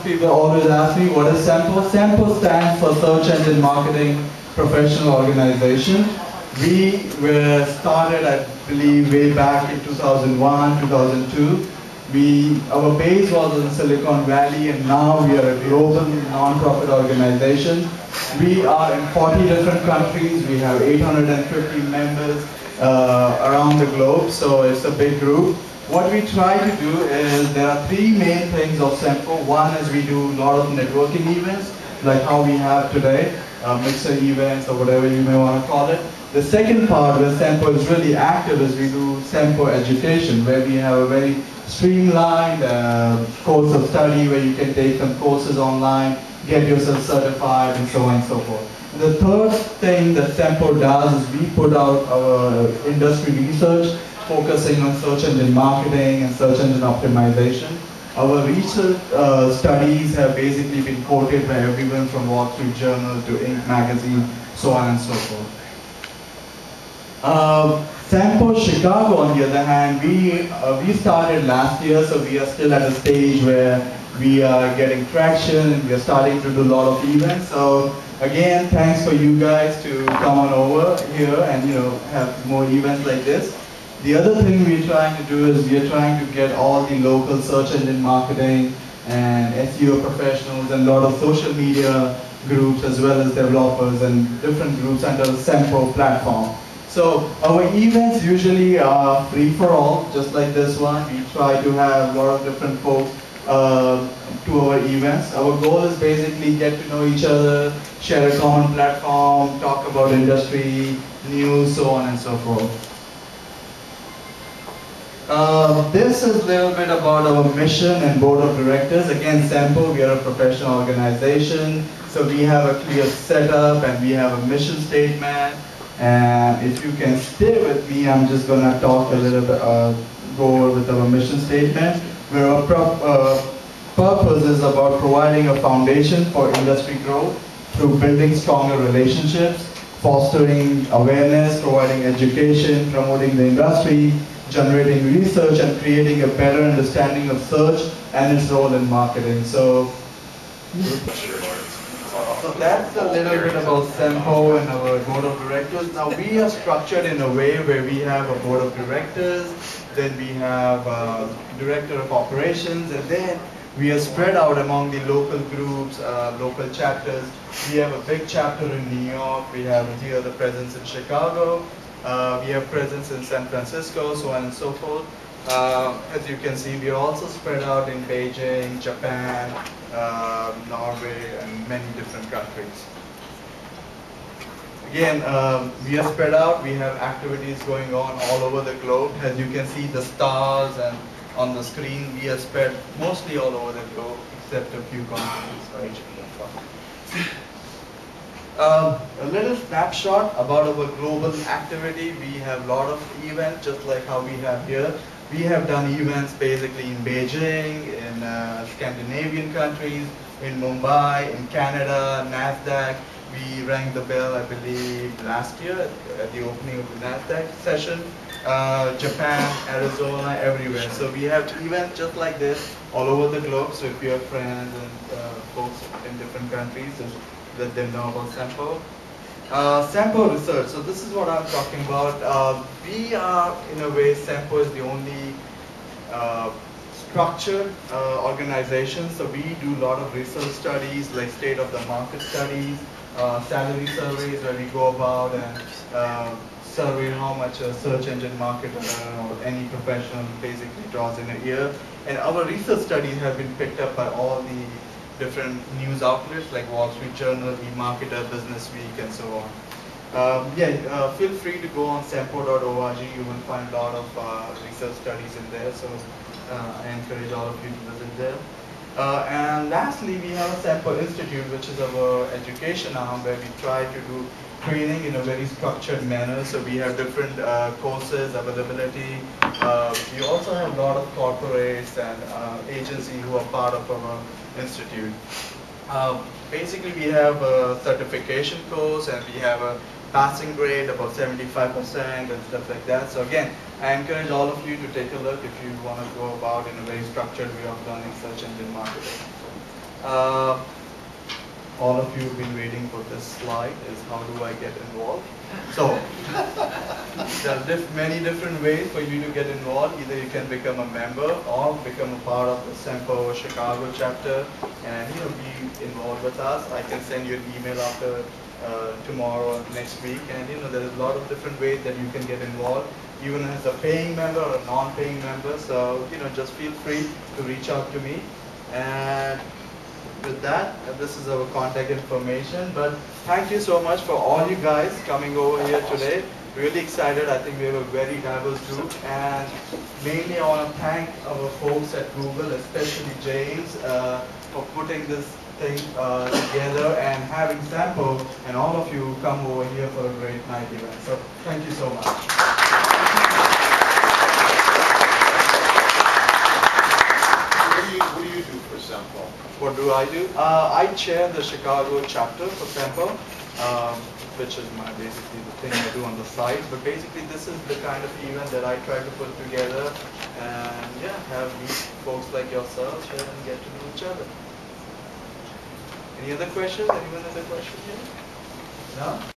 People always ask me, what is SEMPO? SEMPO stands for Search Engine Marketing Professional Organization. We were started, I believe, way back in 2001, 2002. Our base was in Silicon Valley, and now we are a global non-profit organization. We are in 40 different countries. We have 850 members around the globe, so it's a big group. What we try to do is, there are three main things of SEMPO. One is we do a lot of networking events, like how we have today, mixer events or whatever you may want to call it. The second part where SEMPO is really active is we do SEMPO education, where we have a very streamlined course of study where you can take some courses online, get yourself certified, and so on and so forth. The third thing that SEMPO does is we put out our industry research, focusing on search engine marketing and search engine optimization. Our research studies have basically been quoted by everyone from Wall Street Journal to Inc. magazine, so on and so forth. SEMPO Chicago, on the other hand, we started last year, so we are still at a stage where we are getting traction and we are starting to do a lot of events. So again, thanks for you guys to come on over here and have more events like this. The other thing we're trying to do is we're trying to get all the local search engine marketing and SEO professionals and a lot of social media groups as well as developers and different groups under the SEMPO platform. So our events usually are free for all, just like this one. We try to have a lot of different folks to our events. Our goal is basically get to know each other, share a common platform, talk about industry, news, so on and so forth. This is a little bit about our mission and board of directors. Again, SEMPO, we are a professional organization, so we have a clear setup and we have a mission statement. And if you can stay with me, I'm just going to talk a little bit, go over with our mission statement, where our purpose is about providing a foundation for industry growth through building stronger relationships, fostering awareness, providing education, promoting the industry, generating research, and creating a better understanding of search and its role in marketing. So that's a little bit about SEMPO and our board of directors. Now we are structured in a way where we have a board of directors, then we have a director of operations, and then we are spread out among the local groups, local chapters. We have a big chapter in New York, we have here the presence in Chicago, we have presence in San Francisco, so on and so forth. As you can see, we are also spread out in Beijing, Japan, Norway, and many different countries. Again, we are spread out. We have activities going on all over the globe. As you can see the stars and on the screen, we are spread mostly all over the globe, except a few countries. Right? A little snapshot about our global activity. We have a lot of events, just like how we have here. We have done events basically in Beijing, in Scandinavian countries, in Mumbai, in Canada, NASDAQ. We rang the bell, I believe, last year at the opening of the NASDAQ session. Japan, Arizona, everywhere. So we have events just like this all over the globe. So if you have friends and folks in different countries, just let them know about SEMPO. SEMPO research, so this is what I'm talking about. We are, in a way, SEMPO is the only structured organization. So we do a lot of research studies, like state of the market studies, salary surveys, where we go about and survey how much a search engine marketer or any professional basically draws in a year. And our research studies have been picked up by all the different news outlets like Wall Street Journal, eMarketer, Business Week, and so on. Feel free to go on sempo.org. You will find a lot of research studies in there. So I encourage all of you to visit there. And lastly, we have a SEMPO Institute, which is our education arm, where we try to do training in a very structured manner. So we have different courses, availability. We also have a lot of corporates and agencies who are part of our institute. Basically, we have a certification course and we have a passing grade about 75% and stuff like that. So again, I encourage all of you to take a look if you want to go about in a very structured way of learning search engine marketing. Uh, all of you have been waiting for this slide, is how do I get involved? So, there are many different ways for you to get involved. Either you can become a member or become a part of the SEMPO Chicago chapter and be involved with us. I can send you an email after tomorrow or next week, and there's a lot of different ways that you can get involved, even as a paying member or a non-paying member. So just feel free to reach out to me. And with that, this is our contact information. But thank you so much for all you guys coming over here today. Really excited. I think we have a very diverse group, and mainly I want to thank our folks at Google, especially James, for putting this thing together and having SEMPO and all of you come over here for a great night event. So thank you so much. What do you do for SEMPO? What do I do? I chair the Chicago chapter for SEMPO, which is basically the thing I do on the side. But basically, this is the kind of event that I try to put together, and have meet folks like yourselves here and get to know each other. Any other questions? Anyone have a question here? No?